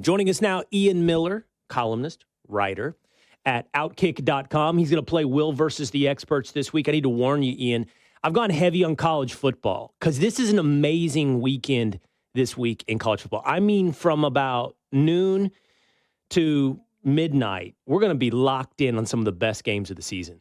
Joining us now, Ian Miller, columnist, writer at Outkick.com. He's going to play Will versus the experts this week. I need to warn you, Ian, I've gone heavy on college football because this is an amazing weekend this week in college football. I mean, from about noon to midnight, we're going to be locked in on some of the best games of the season.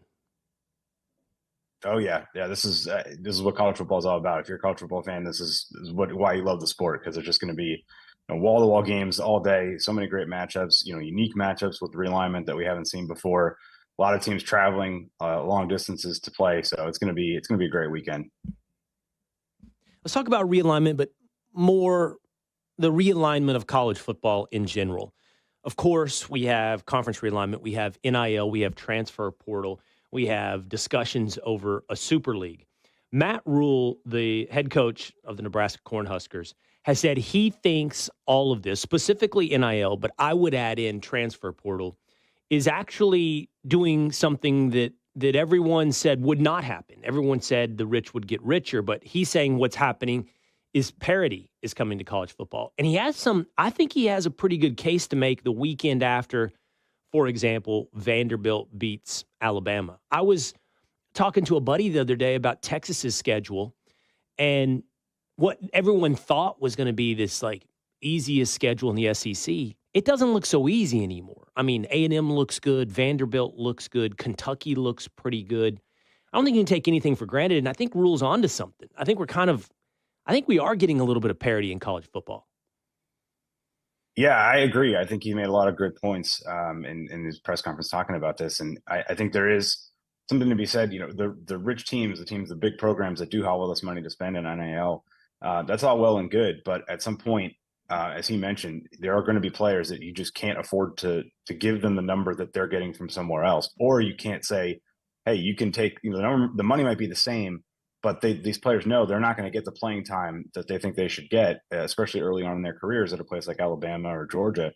Oh yeah. This is what college football is all about. If you're a college football fan, this is why you love the sport, because there's just going to be wall to wall games all day. So many great matchups. Unique matchups with realignment that we haven't seen before. A lot of teams traveling long distances to play. So it's going to be a great weekend. Let's talk about realignment, but more the realignment of college football in general. Of course, we have conference realignment, we have NIL, we have transfer portal. We have discussions over a super league. Matt Rule, the head coach of the Nebraska Cornhuskers, has said he thinks all of this, specifically NIL, but I would add in transfer portal, is actually doing something that everyone said would not happen. Everyone said the rich would get richer, but he's saying what's happening is parity is coming to college football. And I think he has a pretty good case to make the weekend after, for example, Vanderbilt beats Alabama. I was talking to a buddy the other day about Texas's schedule, and what everyone thought was going to be this easiest schedule in the SEC. It doesn't look so easy anymore. I mean, A&M looks good, Vanderbilt looks good, Kentucky looks pretty good. I don't think you can take anything for granted, and I think Rule's onto something. I think we are getting a little bit of parity in college football. Yeah, I agree. I think he made a lot of good points in his press conference talking about this. And I think there is something to be said. The rich teams, the big programs that do have all this money to spend in NIL, that's all well and good. But at some point, as he mentioned, there are going to be players that you just can't afford to give them the number that they're getting from somewhere else. Or you can't say, hey, you can take, the money might be the same, but these players know they're not going to get the playing time that they think they should get, especially early on in their careers at a place like Alabama or Georgia.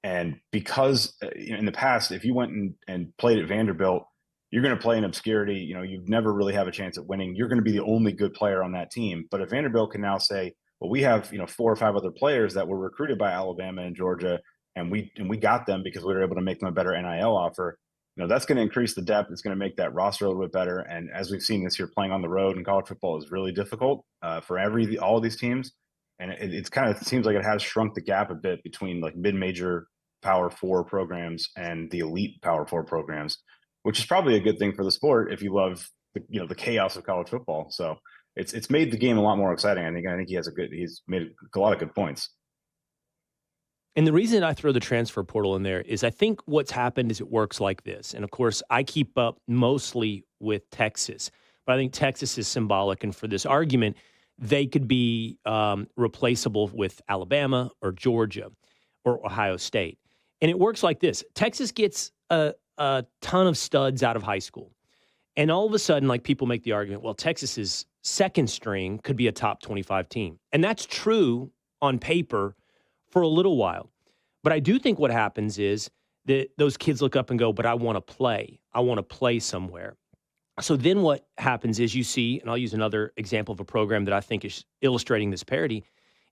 And because in the past, if you went and played at Vanderbilt, you're going to play in obscurity. You've never really have a chance at winning. You're going to be the only good player on that team. But if Vanderbilt can now say, well, we have 4 or 5 other players that were recruited by Alabama and Georgia, and we got them because we were able to make them a better NIL offer. That's going to increase the depth. It's going to make that roster a little bit better. And as we've seen this year, playing on the road in college football is really difficult for all of these teams. And it kind of seems like it has shrunk the gap a bit between mid-major Power 4 programs and the elite Power 4 programs, which is probably a good thing for the sport if you love the chaos of college football. So it's made the game a lot more exciting. I think he's made a lot of good points. And the reason I throw the transfer portal in there is I think what's happened is it works like this. And, of course, I keep up mostly with Texas. But I think Texas is symbolic. And for this argument, they could be replaceable with Alabama or Georgia or Ohio State. And it works like this. Texas gets a ton of studs out of high school. And all of a sudden, people make the argument, well, Texas's second string could be a top 25 team. And that's true on paper for a little while. But I do think what happens is that those kids look up and go, but I want to play. I want to play somewhere. So then what happens is you see, and I'll use another example of a program that I think is illustrating this parity,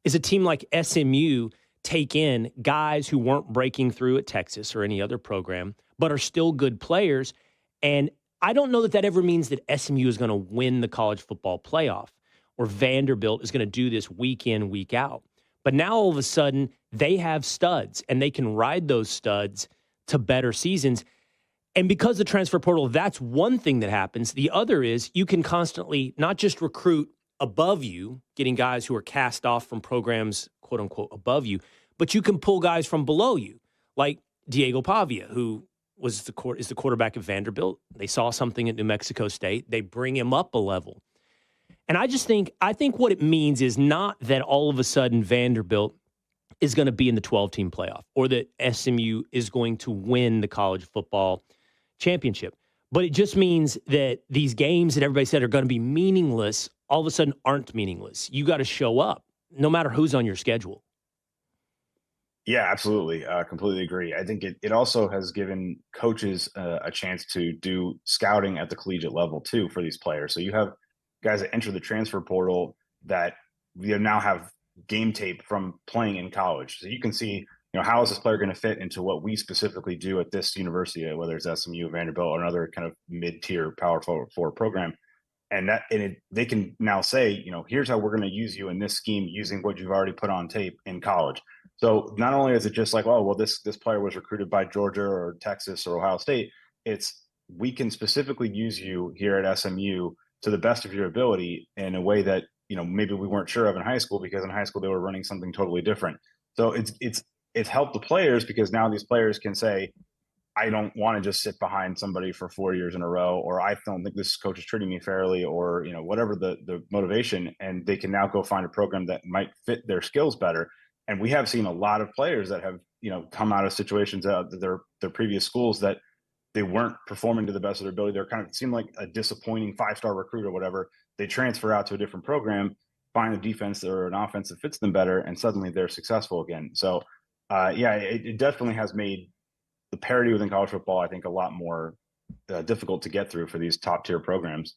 is a team like SMU take in guys who weren't breaking through at Texas or any other program, but are still good players. And I don't know that ever means that SMU is going to win the college football playoff or Vanderbilt is going to do this week in, week out. But now all of a sudden they have studs and they can ride those studs to better seasons. And because of the transfer portal, that's one thing that happens. The other is you can constantly not just recruit above you, getting guys who are cast off from programs, quote unquote, above you, but you can pull guys from below you, like Diego Pavia, who is the quarterback of Vanderbilt. They saw something at New Mexico State. They bring him up a level. And I think what it means is not that all of a sudden Vanderbilt is going to be in the 12-team playoff or that SMU is going to win the college football championship. But it just means that these games that everybody said are going to be meaningless all of a sudden aren't meaningless. You got to show up no matter who's on your schedule. Yeah, absolutely. Completely agree. I think it also has given coaches a chance to do scouting at the collegiate level too for these players. So you have guys that enter the transfer portal that now have game tape from playing in college. So you can see, how is this player going to fit into what we specifically do at this university, whether it's SMU, Vanderbilt, or another kind of mid-tier Power Four program, they can now say, here's how we're going to use you in this scheme using what you've already put on tape in college. So not only is it just like, oh, well, this player was recruited by Georgia or Texas or Ohio State, it's we can specifically use you here at SMU to the best of your ability in a way that maybe we weren't sure of in high school, because in high school they were running something totally different. So it's helped the players, because now these players can say, I don't want to just sit behind somebody for 4 years in a row, or I don't think this coach is treating me fairly, or whatever the motivation, and they can now go find a program that might fit their skills better. And we have seen a lot of players that have come out of situations at their previous schools that they weren't performing to the best of their ability. They're kind of seemed like a disappointing 5-star recruit or whatever. They transfer out to a different program, find a defense or an offense that fits them better, and suddenly they're successful again. So it definitely has made the parity within college football, I think, a lot more difficult to get through for these top tier programs.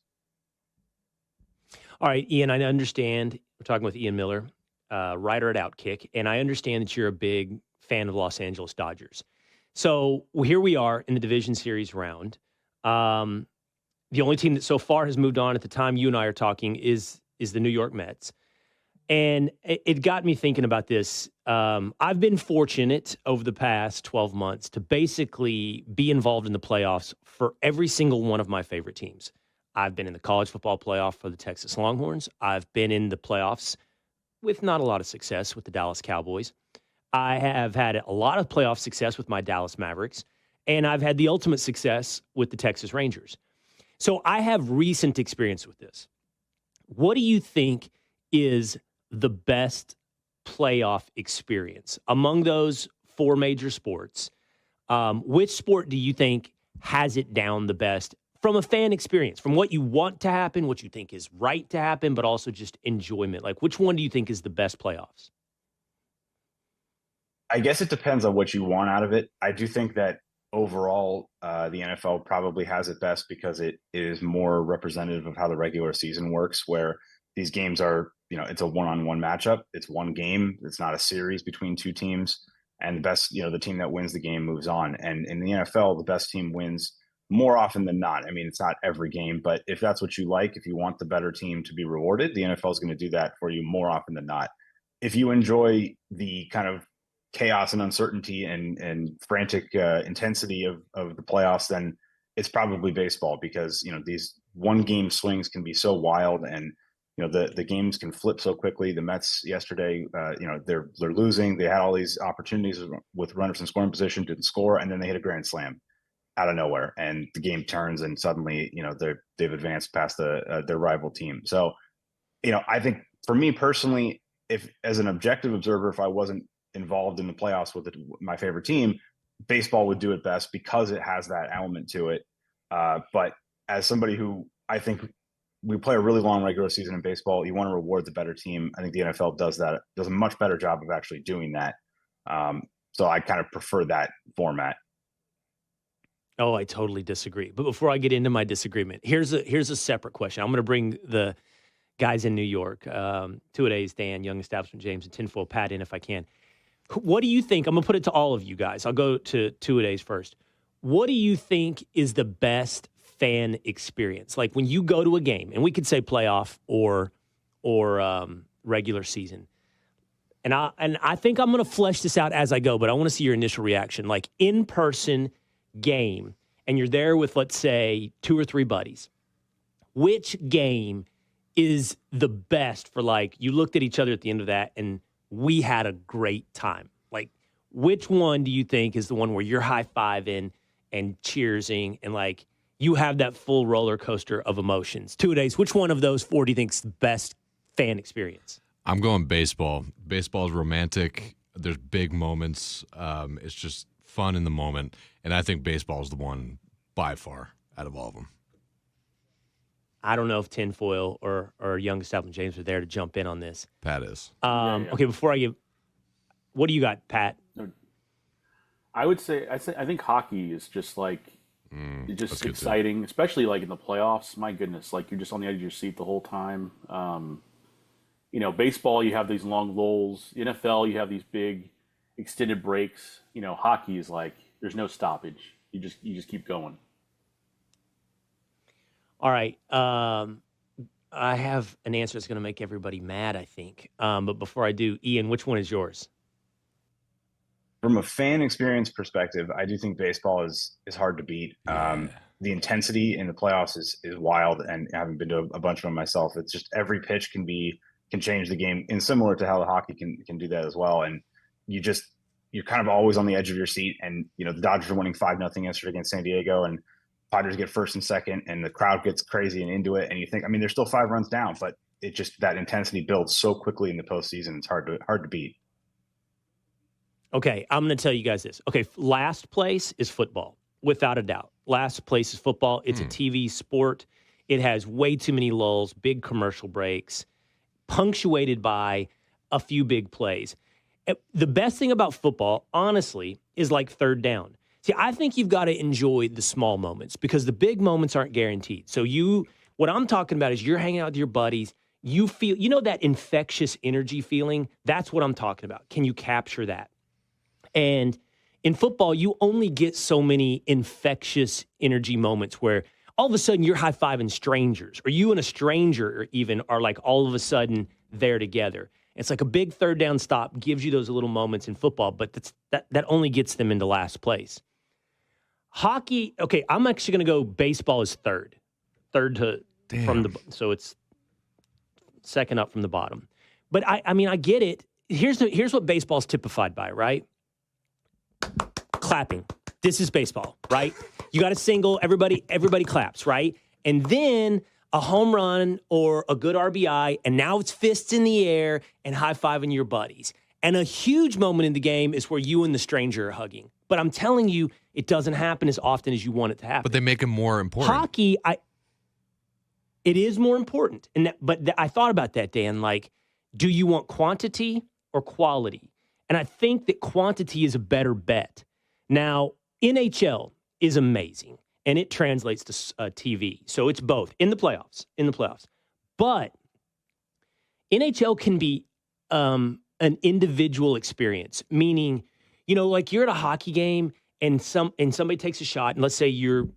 All right, Ian, I understand. We're talking with Ian Miller, writer at Outkick, and I understand that you're a big fan of the Los Angeles Dodgers. So here we are in the division series round. The only team that so far has moved on at the time you and I are talking is the New York Mets. And it got me thinking about this. I've been fortunate over the past 12 months to basically be involved in the playoffs for every single one of my favorite teams. I've been in the college football playoff for the Texas Longhorns. I've been in the playoffs with not a lot of success with the Dallas Cowboys. I have had a lot of playoff success with my Dallas Mavericks, and I've had the ultimate success with the Texas Rangers. So I have recent experience with this. What do you think is the best playoff experience among those 4 major sports? Which sport do you think has it down the best from a fan experience, from what you want to happen, what you think is right to happen, but also just enjoyment? Like, which one do you think is the best playoffs? I guess it depends on what you want out of it. I do think that overall, the NFL probably has it best because it is more representative of how the regular season works, where these games are, it's a one-on-one matchup. It's one game. It's not a series between 2 teams. And the best, the team that wins the game moves on. And in the NFL, the best team wins more often than not. I mean, it's not every game, but if that's what you like, if you want the better team to be rewarded, the NFL is going to do that for you more often than not. If you enjoy the kind of chaos and uncertainty and frantic intensity of the playoffs, then it's probably baseball, because these one game swings can be so wild, and the games can flip so quickly. The Mets yesterday, they're losing. They had all these opportunities with runners in scoring position, didn't score, and then they hit a grand slam out of nowhere, and the game turns, and suddenly they've advanced past their rival team. So I think for me personally, if as an objective observer, if I wasn't involved in the playoffs with my favorite team, baseball would do it best because it has that element to it. But as somebody who, I think, we play a really long regular season in baseball, you want to reward the better team. I think the NFL does a much better job of actually doing that. So I kind of prefer that format. Oh, I totally disagree. But before I get into my disagreement, here's a separate question. I'm going to bring the guys in New York, Two-A-Days, Dan, Young Establishment, James, and Tinfoil Pat in if I can. What do you think? I'm going to put it to all of you guys. I'll go to Two-A-Days first. What do you think is the best fan experience? Like when you go to a game, and we could say playoff or regular season. And I think I'm going to flesh this out as I go, but I want to see your initial reaction. Like in-person game, and you're there with, let's say, 2 or 3 buddies. Which game is the best for, like, you looked at each other at the end of that and we had a great time? Like, which one do you think is the one where you're high-fiving and cheersing and, like, you have that full roller coaster of emotions? Two-A-Days, which one of those 4 do you think is the best fan experience? I'm going baseball. Baseball is romantic. There's big moments. It's just fun in the moment. And I think baseball is the one by far out of all of them. I don't know if Tinfoil or Young Establishment James are there to jump in on this. Pat is. Yeah. Okay, before I give, what do you got, Pat? I would say I think hockey is just like just exciting, especially like in the playoffs. My goodness, like you're just on the edge of your seat the whole time. Baseball, you have these long lulls. NFL, you have these big extended breaks. Hockey is like there's no stoppage. You just keep going. All right. I have an answer that's going to make everybody mad, I think. But before I do, Ian, which one is yours? From a fan experience perspective, I do think baseball is hard to beat. The intensity in the playoffs is wild, and having been to a bunch of them myself, it's just every pitch can change the game, and similar to how the hockey can do that as well. And you're kind of always on the edge of your seat. And the Dodgers are winning 5-0 yesterday against San Diego, and Padres get first and second, and the crowd gets crazy and into it. And you think, they're still 5 runs down, but it just that intensity builds so quickly in the postseason. It's hard to beat. Okay, I'm going to tell you guys this. Okay, last place is football, without a doubt. Last place is football. It's a TV sport. It has way too many lulls, big commercial breaks, punctuated by a few big plays. The best thing about football, honestly, is like third down. See, I think you've got to enjoy the small moments because the big moments aren't guaranteed. So what I'm talking about is you're hanging out with your buddies. You feel, that infectious energy feeling? That's what I'm talking about. Can you capture that? And in football, you only get so many infectious energy moments where all of a sudden you're high-fiving strangers, or you and a stranger even are like all of a sudden there together. It's like a big third down stop gives you those little moments in football, but that only gets them into last place. Hockey, okay, I'm actually going to go baseball is third so it's second up from the bottom. But I get it. Here's what baseball's typified by, right? Clapping. This is baseball, right? You got a single, everybody claps, right? And then a home run or a good RBI, and now it's fists in the air and high-fiving your buddies. And a huge moment in the game is where you and the stranger are hugging. But I'm telling you, it doesn't happen as often as you want it to happen. But they make it more important. Hockey, it is more important. But I thought about that, Dan. Like, do you want quantity or quality? And I think that quantity is a better bet. Now, NHL is amazing, and it translates to TV. So it's both in the playoffs. But NHL can be an individual experience, meaning, like you're at a hockey game and somebody takes a shot, and let's say you're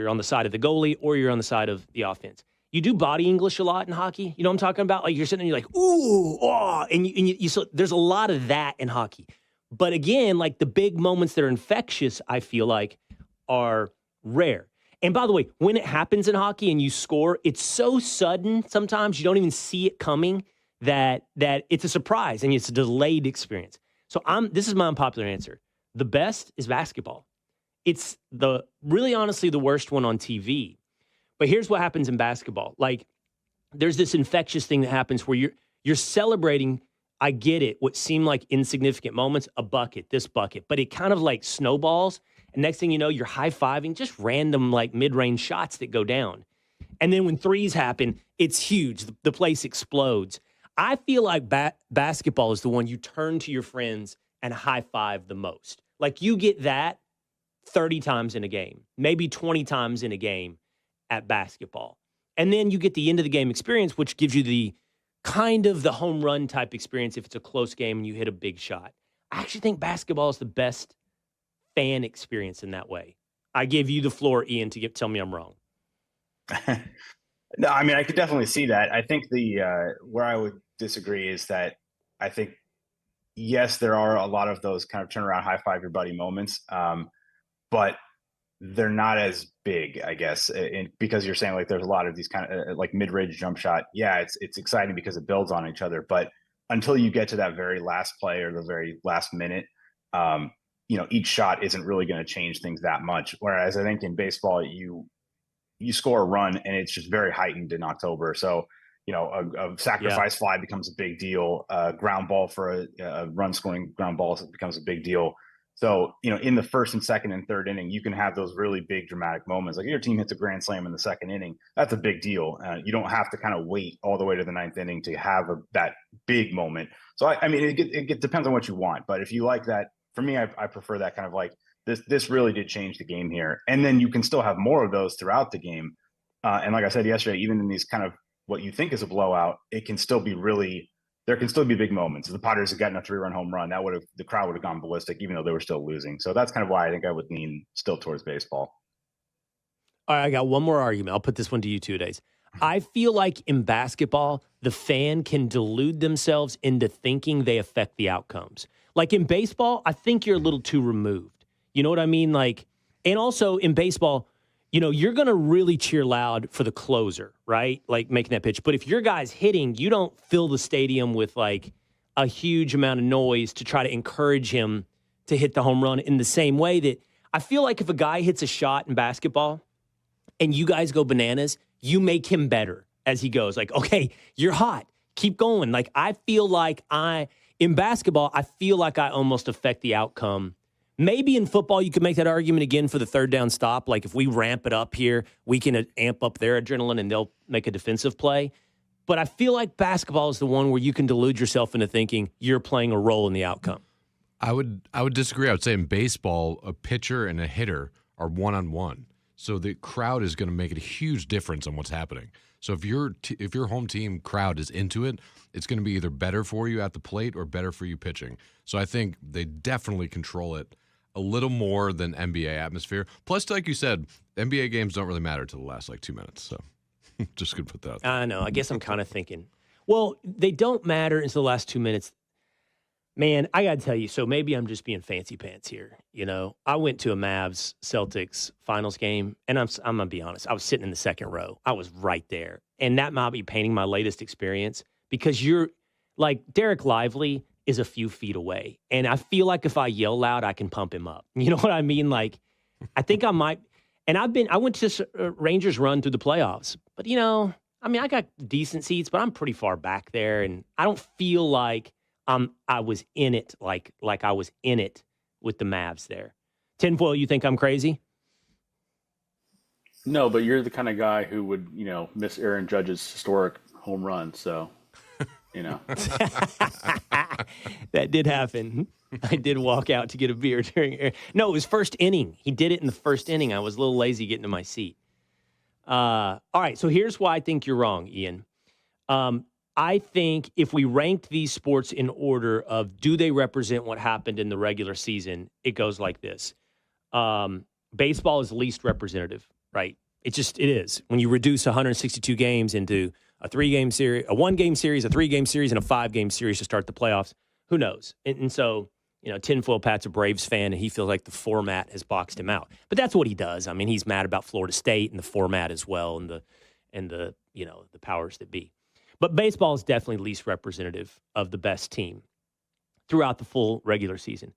on the side of the goalie or you're on the side of the offense. You do body English a lot in hockey. You know what I'm talking about? Like you're sitting there, you're like, ooh, oh, and you so there's a lot of that in hockey. But again, like the big moments that are infectious, I feel like are rare. And by the way, when it happens in hockey and you score, it's so sudden sometimes you don't even see it coming that it's a surprise and it's a delayed experience. So this is my unpopular answer. The best is basketball. It's really honestly the worst one on TV. But here's what happens in basketball. Like there's this infectious thing that happens where you're celebrating, I get it, what seem like insignificant moments, a bucket, this bucket, but it kind of like snowballs. And next thing you know, you're high-fiving just random like mid-range shots that go down. And then when threes happen, it's huge. The place explodes. I feel like basketball is the one you turn to your friends and high-five the most. Like you get that 30 times in a game, maybe 20 times in a game at basketball. And then you get the end of the game experience, which gives you the kind of the home run type experience if it's a close game and you hit a big shot. I actually think basketball is the best fan experience in that way. I give you the floor, Ian, to tell me I'm wrong. No, I could definitely see that. I think where I would disagree is that I think, yes, there are a lot of those kind of turn around, high five your buddy moments, but they're not as big, I guess, because you're saying like there's a lot of these kind of like mid-range jump shot. Yeah, it's exciting because it builds on each other, but until you get to that very last play or the very last minute, each shot isn't really going to change things that much. Whereas I think in baseball, you score a run and it's just very heightened in October. So, a sacrifice fly becomes a big deal. Ground ball for a run scoring ground ball becomes a big deal. So, in the first and second and third inning, you can have those really big dramatic moments. Like your team hits a grand slam in the second inning. That's a big deal. You don't have to kind of wait all the way to the ninth inning to have that big moment. So, it depends on what you want. But if you like that, for me, I prefer that kind of like this really did change the game here. And then you can still have more of those throughout the game. And like I said yesterday, even in these kind of what you think is a blowout, it can still be really there can still be big moments. If the Padres had gotten a 3-run home run, the crowd would have gone ballistic, even though they were still losing. So that's kind of why I think I would lean still towards baseball. All right, I got one more argument. I'll put this one to you 2 days. I feel like in basketball, the fan can delude themselves into thinking they affect the outcomes. Like in baseball, I think you're a little too removed. You know what I mean? Like, and also in baseball, you know, you're going to really cheer loud for the closer, right? Like making that pitch. But if your guy's hitting, you don't fill the stadium with like a huge amount of noise to try to encourage him to hit the home run in the same way that I feel like if a guy hits a shot in basketball and you guys go bananas, you make him better as he goes. Like, okay, you're hot. Keep going. Like, I feel like in basketball, I feel like I almost affect the outcome. Maybe in football, you could make that argument again for the third down stop. Like, if we ramp it up here, we can amp up their adrenaline and they'll make a defensive play. But I feel like basketball is the one where you can delude yourself into thinking you're playing a role in the outcome. I would disagree. I would say in baseball, a pitcher and a hitter are one-on-one. So the crowd is going to make a huge difference on what's happening. So if your home team crowd is into it, it's going to be either better for you at the plate or better for you pitching. So I think they definitely control it a little more than NBA atmosphere. Plus, like you said, NBA games don't really matter to the last 2 minutes. So just going to put that out there. I know. I guess I'm kind of thinking, well, they don't matter until the last 2 minutes. Man, I got to tell you, so maybe I'm just being fancy pants here. You know, I went to a Mavs-Celtics finals game, and I'm going to be honest, I was sitting in the second row. I was right there. And that might be painting my latest experience because you're like Derek Lively is a few feet away. And I feel like if I yell loud, I can pump him up. You know what I mean? Like, I think I might. And I went to this Rangers run through the playoffs. But, you know, I mean, I got decent seats, but I'm pretty far back there. And I don't feel like I was in it like I was in it with the Mavs there. Tinfoil, you think I'm crazy? No, but you're the kind of guy who would, you know, miss Aaron Judge's historic home run. So, you know. That did happen. I did walk out to get a beer during. No, it was first inning. He did it in the first inning. I was a little lazy getting to my seat. All right, so here's why I think you're wrong, Ian. I think if we ranked these sports in order of do they represent what happened in the regular season, it goes like this. Baseball is least representative, right? It is. When you reduce 162 games into a 3-game series, a 1-game series, a 3-game series, and a 5-game series to start the playoffs, who knows? And so, you know, Tinfoil Pat's a Braves fan, and he feels like the format has boxed him out. But that's what he does. I mean, he's mad about Florida State and the format as well, and the you know, the powers that be. But baseball is definitely least representative of the best team throughout the full regular season.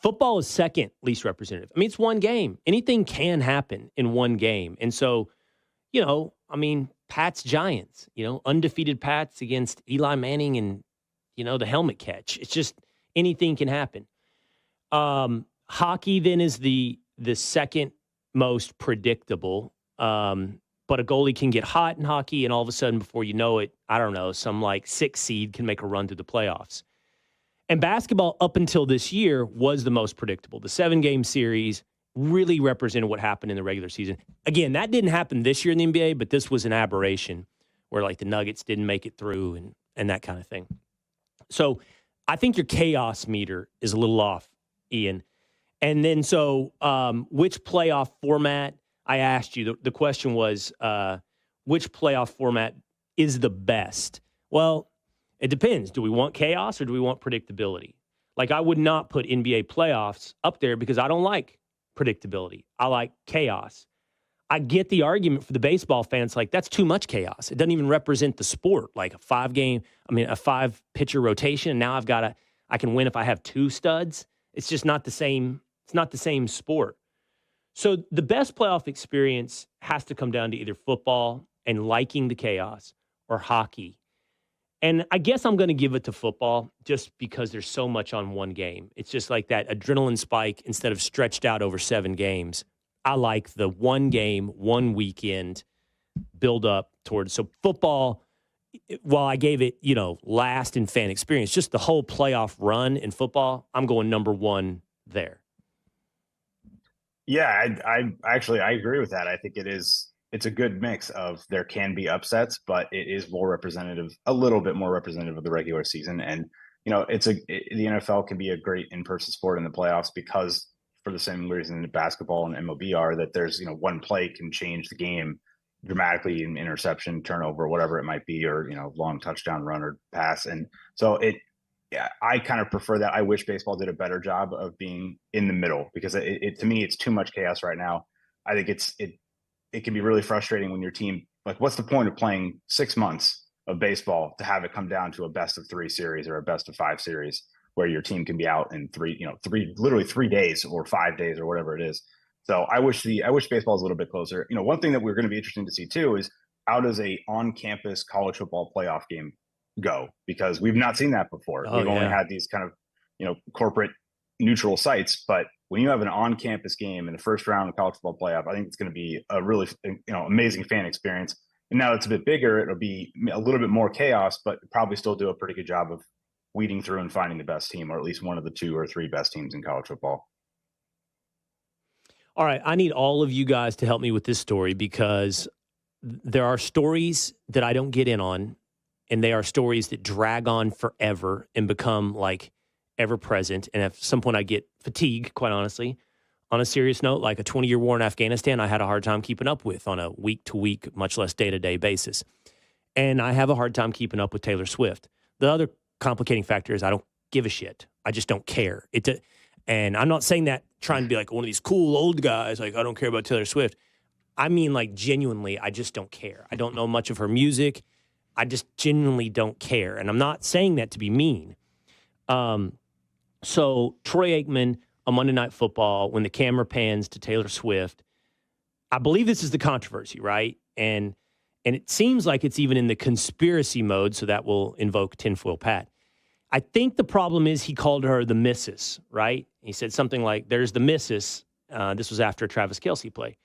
Football is second least representative. I mean, it's one game. Anything can happen in one game. And so, you know, I mean, Pats Giants, you know, undefeated Pats against Eli Manning and, you know, the helmet catch. It's just anything can happen. Hockey then is the second most predictable. But a goalie can get hot in hockey, and all of a sudden, before you know it, I don't know, some 6 seed can make a run through the playoffs. And basketball, up until this year, was the most predictable. The 7-game series really represented what happened in the regular season. Again, that didn't happen this year in the NBA, but this was an aberration where the Nuggets didn't make it through and that kind of thing. So I think your chaos meter is a little off, Ian. And then so which playoff format? I asked you, the question was, which playoff format is the best? Well, it depends. Do we want chaos or do we want predictability? I would not put NBA playoffs up there because I don't like predictability. I like chaos. I get the argument for the baseball fans, that's too much chaos. It doesn't even represent the sport. A 5-pitcher rotation, and now I can win if I have 2 studs. It's just not the same. It's not the same sport. So the best playoff experience has to come down to either football and liking the chaos or hockey. And I guess I'm going to give it to football just because there's so much on one game. It's just like that adrenaline spike instead of stretched out over 7 games. I like the 1 game, 1 weekend build up towards. So football, while I gave it, last in fan experience, just the whole playoff run in football, I'm going number 1 there. Yeah, I agree with that. I think it is it's a good mix of there can be upsets, but it is more representative, a little bit more representative of the regular season. And the NFL can be a great in-person sport in the playoffs because for the same reason that basketball and MLB are, that there's one play can change the game dramatically, in interception, turnover, whatever it might be, or long touchdown run or pass. And so yeah, I kind of prefer that. I wish baseball did a better job of being in the middle, because to me, it's too much chaos right now. I think it can be really frustrating when your team, like, what's the point of playing 6 months of baseball to have it come down to a best of 3 series or a best of 5 series where your team can be out in literally 3 days or 5 days or whatever it is. So I wish baseball is a little bit closer. One thing that we're going to be interesting to see too is how does a on-campus college football playoff game go, because we've not seen that before. We've only had these kind of corporate neutral sites, but when you have an on-campus game in the first round of college football playoff, I think it's going to be a really amazing fan experience. And now it's a bit bigger, it'll be a little bit more chaos, but probably still do a pretty good job of weeding through and finding the best team, or at least one of the 2 or 3 best teams in college football. All right, I need all of you guys to help me with this story, because there are stories that I don't get in on, and they are stories that drag on forever and become like ever present. And at some point I get fatigue, quite honestly. On a serious note, like a 20-year war in Afghanistan, I had a hard time keeping up with on a week-to-week, much less day-to-day basis. And I have a hard time keeping up with Taylor Swift. The other complicating factor is I don't give a shit. I just don't care. And I'm not saying that trying to be like one of these cool old guys, like I don't care about Taylor Swift. I mean, like, genuinely, I just don't care. I don't know much of her music. I just genuinely don't care. And I'm not saying that to be mean. So Troy Aikman on Monday Night Football, when the camera pans to Taylor Swift, I believe this is the controversy, right? And it seems like it's even in the conspiracy mode, so that will invoke Tinfoil Pat. I think the problem is he called her the Missus, right? He said something like, there's the Missus. This was after a Travis Kelce play.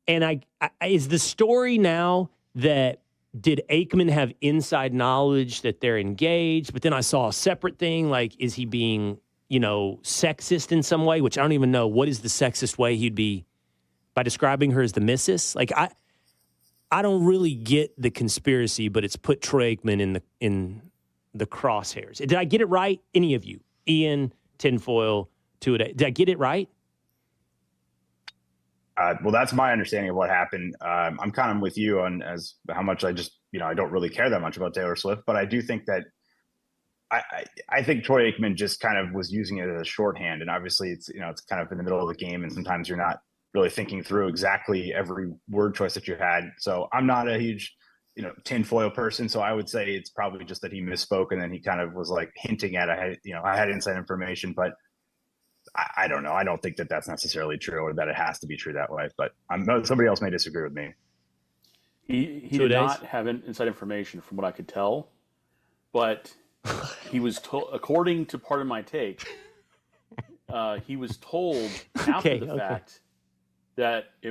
And is the story now that did Aikman have inside knowledge that they're engaged? But then I saw a separate thing, like, is he being, sexist in some way? Which I don't even know. What is the sexist way he'd be by describing her as the Missus? Like, I don't really get the conspiracy, but it's put Troy Aikman in the crosshairs. Did I get it right? Any of you? Ian, Tinfoil, Two-A-Day. Did I get it right? Well, that's my understanding of what happened. I'm kind of with you on as how much I just, I don't really care that much about Taylor Swift, but I do think that I think Troy Aikman just kind of was using it as a shorthand. And obviously it's kind of in the middle of the game, and sometimes you're not really thinking through exactly every word choice that you had. So I'm not a huge, tinfoil person. So I would say it's probably just that he misspoke, and then he kind of was like hinting at, I had inside information, but I don't know. I don't think that that's necessarily true, or that it has to be true that way. But somebody else may disagree with me. He did not have inside information, from what I could tell, but he was told, according to Part of My Take, he was told after the fact that they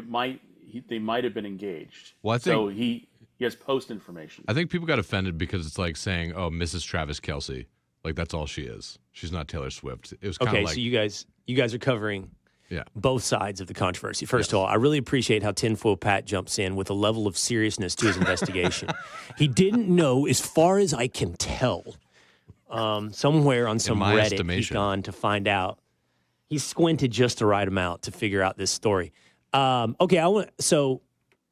might have been engaged. Well, I think so. He has post information. I think people got offended because it's like saying, "Oh, Mrs. Travis Kelce." Like, that's all she is. She's not Taylor Swift. It was kind of like, so you guys are covering both sides of the controversy. First of all, I really appreciate how Tinfoil Pat jumps in with a level of seriousness to his investigation. He didn't know, as far as I can tell, somewhere on some Reddit he's gone to find out. He squinted just the right amount to figure out this story. Okay,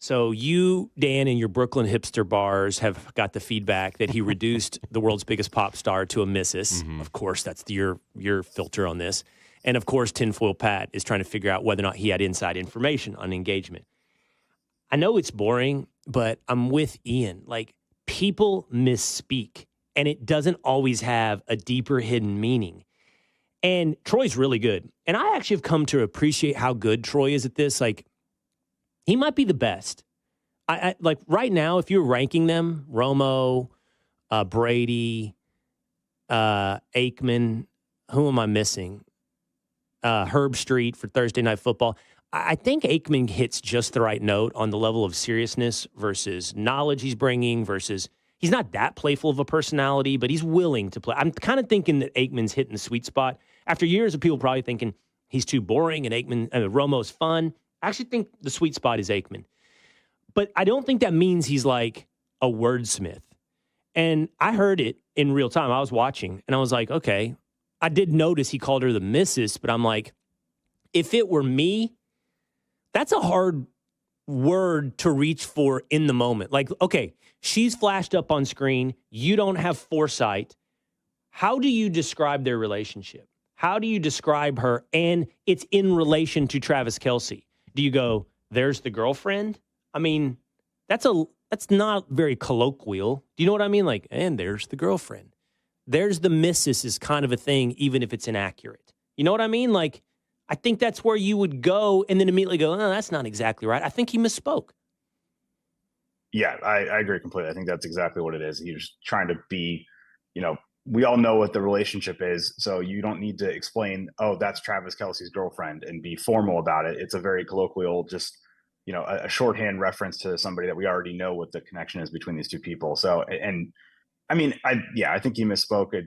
So you, Dan, and your Brooklyn hipster bars have got the feedback that he reduced the world's biggest pop star to a missus. Mm-hmm. Of course, that's your filter on this. And, of course, Tinfoil Pat is trying to figure out whether or not he had inside information on engagement. I know it's boring, but I'm with Ian. Like, people misspeak, and it doesn't always have a deeper hidden meaning. And Troy's really good. And I actually have come to appreciate how good Troy is at this. Like, he might be the best. I like right now, if you're ranking them, Romo, Brady, Aikman, who am I missing? Herb Street for Thursday Night Football. I think Aikman hits just the right note on the level of seriousness versus knowledge he's bringing versus he's not that playful of a personality, but he's willing to play. I'm kind of thinking that Aikman's hitting the sweet spot. After years of people probably thinking he's too boring and Romo's fun, I actually think the sweet spot is Aikman. But I don't think that means he's like a wordsmith. And I heard it in real time. I was watching, and I was like, okay. I did notice he called her the missus, but I'm like, if it were me, that's a hard word to reach for in the moment. Like, okay, she's flashed up on screen. You don't have foresight. How do you describe their relationship? How do you describe her? And it's in relation to Travis Kelce. Do you go, there's the girlfriend? I mean, that's not very colloquial. Do you know what I mean? Like, and there's the girlfriend. There's the missus is kind of a thing, even if it's inaccurate. You know what I mean? Like, I think that's where you would go and then immediately go, no, that's not exactly right. I think he misspoke. Yeah, I agree completely. I think that's exactly what it is. He's trying to be, we all know what the relationship is, so you don't need to explain, oh, that's Travis Kelce's girlfriend and be formal about it. It's a very colloquial, just, a shorthand reference to somebody that we already know what the connection is between these two people. So, and I mean, I think he misspoke.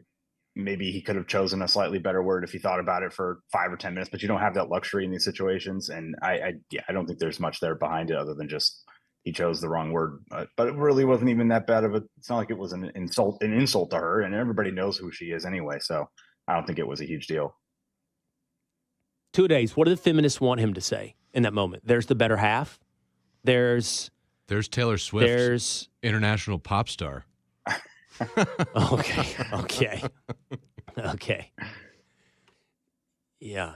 Maybe he could have chosen a slightly better word if he thought about it for 5 or 10 minutes, but you don't have that luxury in these situations. And I don't think there's much there behind it other than just he chose the wrong word. But it really wasn't even that bad of a. It's not like it was an insult to her, and everybody knows who she is anyway. So I don't think it was a huge deal. 2 days. What do the feminists want him to say in that moment? There's the better half. There's Taylor Swift. There's international pop star. Okay. Yeah.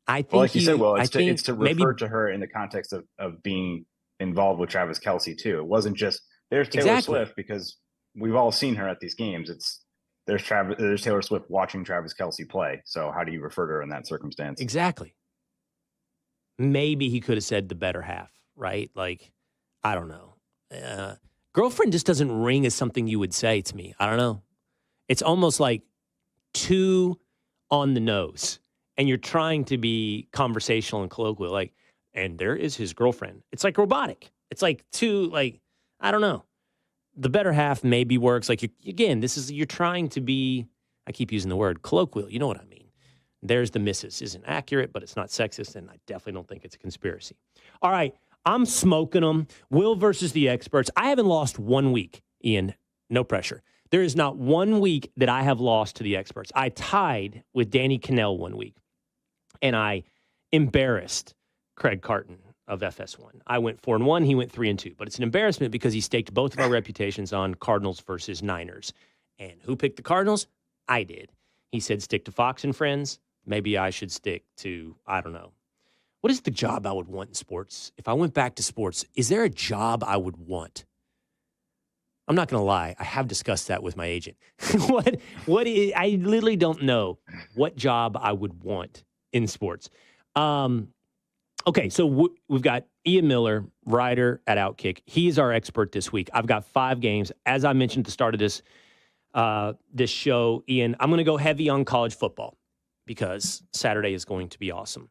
I think, like you said, it's to refer to her in the context of being involved with Travis Kelce too. It wasn't just there's Taylor Swift, because we've all seen her at these games. It's there's Taylor Swift watching Travis Kelce play. So how do you refer to her in that circumstance? Exactly. Maybe he could have said the better half, right? Like, I don't know. Girlfriend just doesn't ring as something you would say to me. I don't know. It's almost like too on the nose, and you're trying to be conversational and colloquial, like, and there is his girlfriend. It's like robotic. It's like too, like, I don't know. The better half maybe works. Like, you're trying to be, I keep using the word colloquial. You know what I mean? There's the missus. Isn't accurate, but it's not sexist, and I definitely don't think it's a conspiracy. All right. I'm smoking them. Will versus the experts. I haven't lost 1 week, Ian. No pressure. There is not 1 week that I have lost to the experts. I tied with Danny Cannell 1 week, and I embarrassed Craig Carton of FS1. I went 4-1. He went 3-2. But it's an embarrassment because he staked both of our reputations on Cardinals versus Niners. And who picked the Cardinals? I did. He said stick to Fox and Friends. Maybe I should stick to, I don't know. What is the job I would want in sports? If I went back to sports, is there a job I would want? I'm not going to lie. I have discussed that with my agent. I literally don't know what job I would want in sports. Okay, so we've got Ian Miller, writer at Outkick. He's our expert this week. I've got 5 games. As I mentioned at the start of this show, Ian, I'm going to go heavy on college football because Saturday is going to be awesome.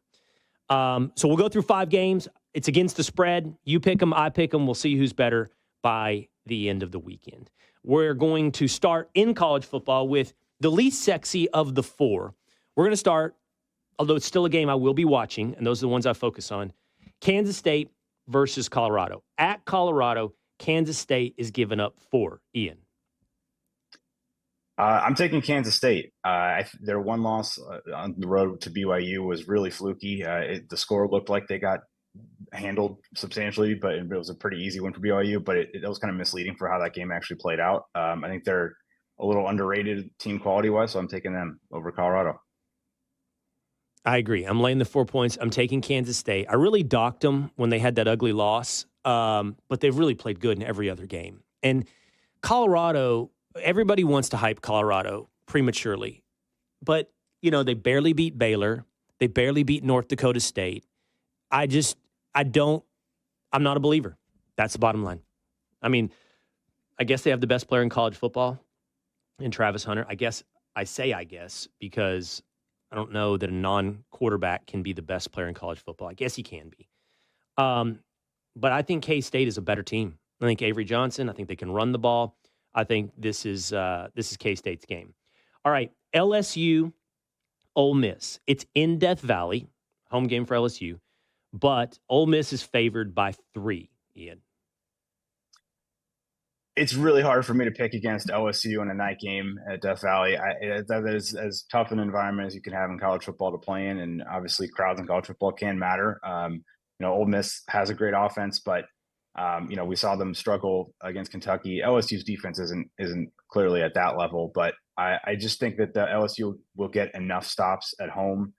So we'll go through 5 games. It's against the spread. You pick them, I pick them. We'll see who's better by the end of the weekend. We're going to start in college football with the least sexy of the 4. We're going to start, although it's still a game I will be watching, and those are the ones I focus on, Kansas State versus Colorado. At Colorado, Kansas State is giving up 4. Ian. I'm taking Kansas State. Their one loss on the road to BYU was really fluky. The score looked like they got handled substantially, but it was a pretty easy win for BYU. But it was kind of misleading for how that game actually played out. I think they're a little underrated team quality-wise, so I'm taking them over Colorado. I agree. I'm laying the 4 points. I'm taking Kansas State. I really docked them when they had that ugly loss, but they've really played good in every other game. And Colorado, everybody wants to hype Colorado prematurely, but, they barely beat Baylor. They barely beat North Dakota State. I'm not a believer. That's the bottom line. I mean, I guess they have the best player in college football in Travis Hunter. I guess because I don't know that a non-quarterback can be the best player in college football. I guess he can be. But I think K-State is a better team. I think Avery Johnson, I think they can run the ball. I think this is K-State's game. All right, LSU, Ole Miss. It's in Death Valley, home game for LSU, but Ole Miss is favored by 3. Ian? It's really hard for me to pick against OSU in a night game at Death Valley. That is as tough an environment as you can have in college football to play in, and obviously crowds in college football can matter. Ole Miss has a great offense, but we saw them struggle against Kentucky. LSU's defense isn't clearly at that level, but I just think that the LSU will get enough stops at home,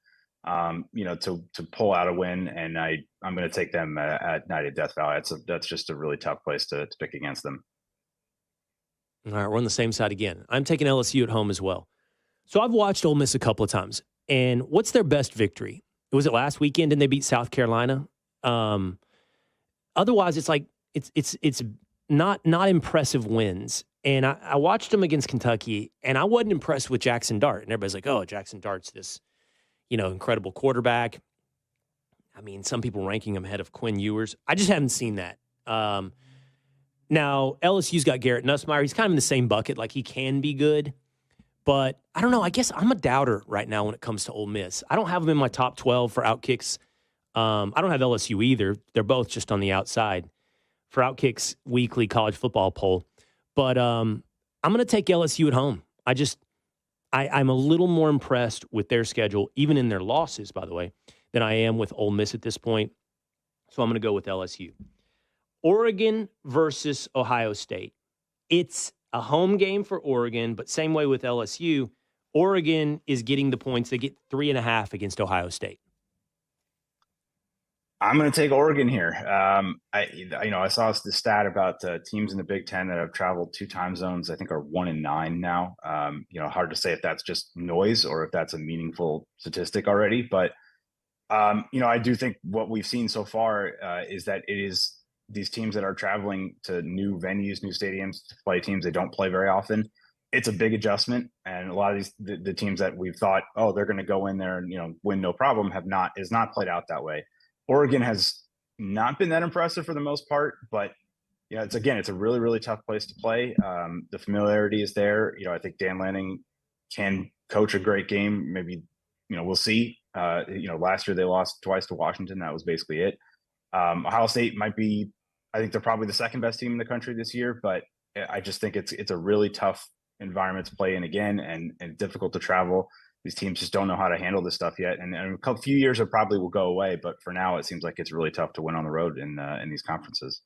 to pull out a win, and I'm going to take them at night at Death Valley. That's just a really tough place to pick against them. All right, we're on the same side again. I'm taking LSU at home as well. So I've watched Ole Miss a couple of times, and what's their best victory? Was it last weekend and they beat South Carolina? Otherwise, it's like it's not impressive wins. And I watched them against Kentucky, and I wasn't impressed with Jackson Dart. And everybody's like, "Oh, Jackson Dart's this, incredible quarterback." I mean, some people ranking him ahead of Quinn Ewers. I just haven't seen that. Now, LSU's got Garrett Nussmeier. He's kind of in the same bucket. Like, he can be good. But I don't know. I guess I'm a doubter right now when it comes to Ole Miss. I don't have them in my top 12 for Outkicks. I don't have LSU either. They're both just on the outside for Outkicks weekly college football poll. But I'm going to take LSU at home. I'm a little more impressed with their schedule, even in their losses, by the way, than I am with Ole Miss at this point. So I'm going to go with LSU. Oregon versus Ohio State. It's a home game for Oregon, but same way with LSU, Oregon is getting the points. They get 3.5 against Ohio State. I'm going to take Oregon here. I saw the stat about teams in the Big Ten that have traveled 2 time zones. I think are 1-9 now. Hard to say if that's just noise or if that's a meaningful statistic already. But I do think what we've seen so far is that it is these teams that are traveling to new venues, new stadiums to play teams they don't play very often. It's a big adjustment, and a lot of these the teams that we've thought, oh, they're going to go in there and win no problem, is not played out that way. Oregon has not been that impressive for the most part, but it's a really, really tough place to play. The familiarity is there. I think Dan Lanning can coach a great game. Maybe, we'll see. Last year they lost twice to Washington. That was basically it. Ohio State might be, I think they're probably the second best team in the country this year, but I just think it's a really tough environment to play in again, and difficult to travel. These teams just don't know how to handle this stuff yet. And in a few years, it probably will go away. But for now, it seems like it's really tough to win on the road in these conferences.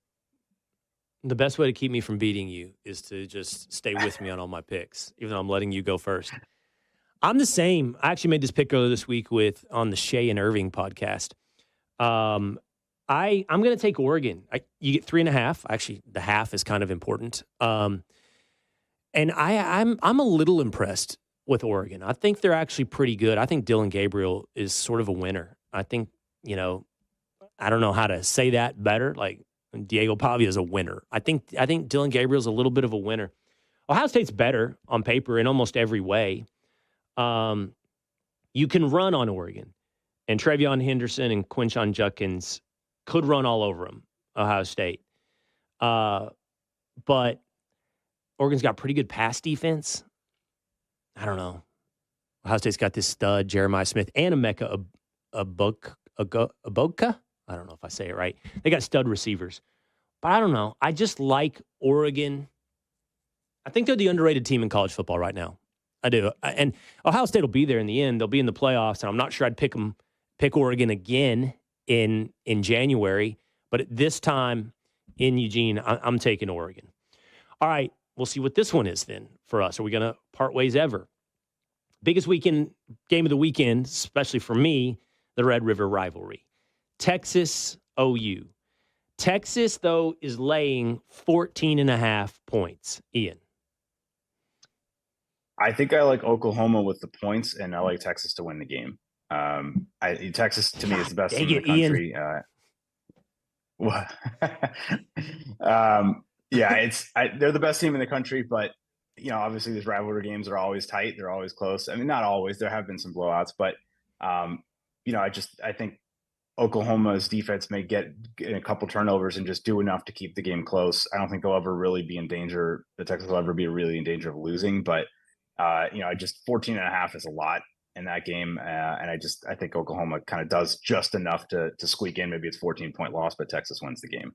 The best way to keep me from beating you is to just stay with me on all my picks, even though I'm letting you go first. I'm the same. I actually made this pick earlier this week on the Shea and Irving podcast. I'm going to take Oregon. You get 3.5. Actually, the half is kind of important. And I'm a little impressed with Oregon. I think they're actually pretty good. I think Dylan Gabriel is sort of a winner. I think, I don't know how to say that better. Like Diego Pavia is a winner. I think Dylan Gabriel's a little bit of a winner. Ohio State's better on paper in almost every way. You can run on Oregon, and Travion Henderson and Quinshon Judkins could run all over them, Ohio State. But Oregon's got pretty good pass defense. I don't know. Ohio State's got this stud, Jeremiah Smith, and Emeka Egbuka. I don't know if I say it right. They got stud receivers. But I don't know. I just like Oregon. I think they're the underrated team in college football right now. I do. And Ohio State will be there in the end. They'll be in the playoffs, and I'm not sure I'd pick Oregon again in January. But at this time in Eugene, I'm taking Oregon. All right. We'll see what this one is then for us. Are we going to part ways ever? Biggest weekend game of the weekend, especially for me, the Red River rivalry. Texas OU. Texas, though, is laying 14.5 points. Ian. I think I like Oklahoma with the points, and I like Texas to win the game. Texas, to me, is the best team in the country. They're the best team in the country, but obviously these rivalry games are always tight. They're always close. I mean, not always. There have been some blowouts, but I think Oklahoma's defense may get a couple turnovers and just do enough to keep the game close. I don't think they'll ever really be in danger. The Texans will ever be really in danger of losing, but 14.5 is a lot in that game, and I think Oklahoma kind of does just enough to squeak in. Maybe it's 14-point loss, but Texas wins the game.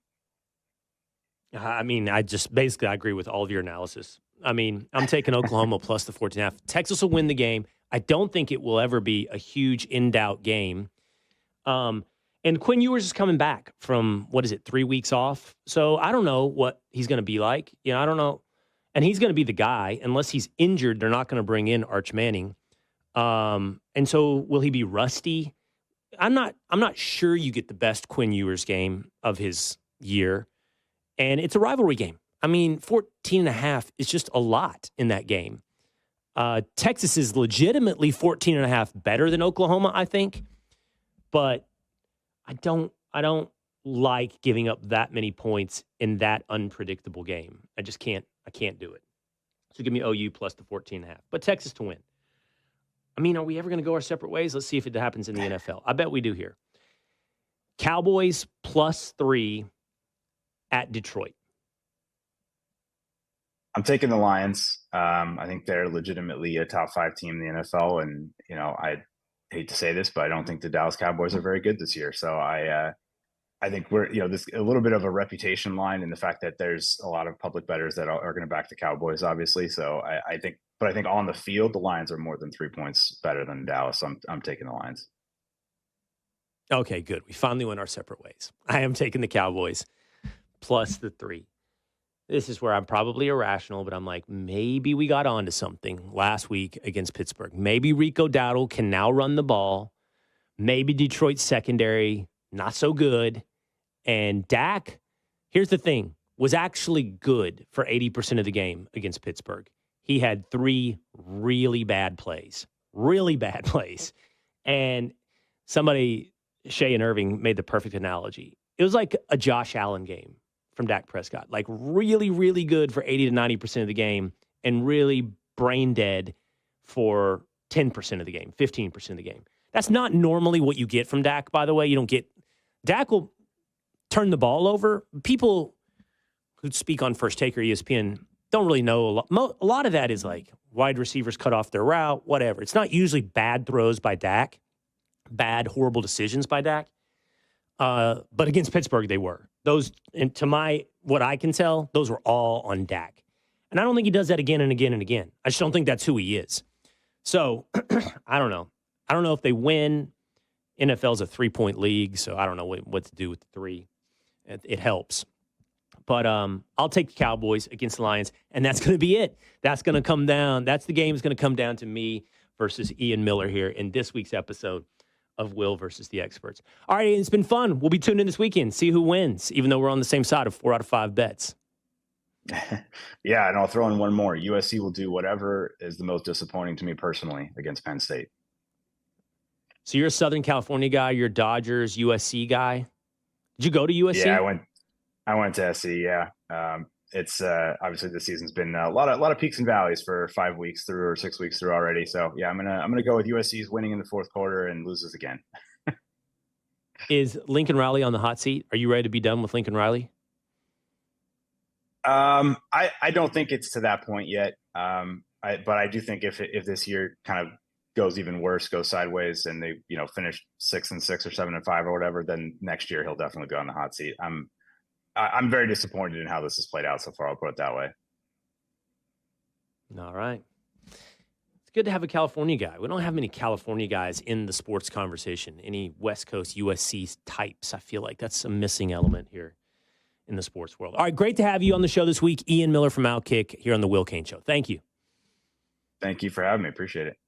I mean, I agree with all of your analysis. I mean, I'm taking Oklahoma plus the 14.5. Texas will win the game. I don't think it will ever be a huge in-doubt game. And Quinn Ewers is coming back from, 3 weeks off? So I don't know what he's going to be like. I don't know. And he's going to be the guy. Unless he's injured, they're not going to bring in Arch Manning. And so will he be rusty? I'm not sure you get the best Quinn Ewers game of his year. And it's a rivalry game. I mean, 14.5 is just a lot in that game. Texas is legitimately 14.5 better than Oklahoma, I think. But I don't like giving up that many points in that unpredictable game. I can't do it. So give me OU plus the 14.5. But Texas to win. I mean, are we ever going to go our separate ways? Let's see if it happens in the NFL. I bet we do here. Cowboys plus 3 at Detroit. I'm taking the Lions. I think they're legitimately a top 5 team in the NFL. And, I hate to say this, but I don't think the Dallas Cowboys are very good this year. So I think we're, this a little bit of a reputation line in the fact that there's a lot of public bettors that are going to back the Cowboys, obviously. So I think on the field, the Lions are more than 3 points better than Dallas. So I'm taking the Lions. Okay, good. We finally went our separate ways. I am taking the Cowboys plus the 3. This is where I'm probably irrational, but I'm like, maybe we got onto something last week against Pittsburgh. Maybe Rico Dowdle can now run the ball. Maybe Detroit's secondary, not so good. And Dak, here's the thing, was actually good for 80% of the game against Pittsburgh. He had 3 really bad plays. And somebody, Shay and Irving, made the perfect analogy. It was like a Josh Allen game from Dak Prescott, like really, really good for 80 to 90% of the game and really brain dead for 10% of the game, 15% of the game. That's not normally what you get from Dak, by the way. Dak will turn the ball over. People who speak on First Take or ESPN don't really know a lot. A lot of that is like wide receivers cut off their route, whatever. It's not usually bad throws by Dak, bad, horrible decisions by Dak. But against Pittsburgh, they were. Those, and to what I can tell, those were all on Dak. And I don't think he does that again and again and again. I just don't think that's who he is. So, I don't know. I don't know if they win. NFL's a 3-point league, so I don't know what to do with the 3. It helps. But I'll take the Cowboys against the Lions, and that's going to be it. That's going to come down. That's the game is going to come down to me versus Ian Miller here in this week's episode of Will versus the Experts. All right, it's been fun. We'll be tuned in this weekend, see who wins, even though we're on the same side of 4 out of 5 bets. Yeah, and I'll throw in one more. USC will do whatever is the most disappointing to me personally against Penn State. So you're a Southern California guy. You're a Dodgers, USC guy. Did you go to USC? Yeah, I went to SC. Yeah, it's obviously this season's been a lot of peaks and valleys for 5 weeks through or 6 weeks through already. So yeah, I'm gonna go with USC's winning in the 4th quarter and loses again. Is Lincoln Riley on the hot seat? Are you ready to be done with Lincoln Riley? I don't think it's to that point yet. But I do think if this year kind of goes even worse, goes sideways, and they finish 6-6 or 7-5 or whatever, then next year he'll definitely be on the hot seat. I'm very disappointed in how this has played out so far. I'll put it that way. All right. It's good to have a California guy. We don't have many California guys in the sports conversation, any West Coast USC types. I feel like that's a missing element here in the sports world. All right, great to have you on the show this week. Ian Miller from Outkick here on the Will Cain Show. Thank you. Thank you for having me. Appreciate it.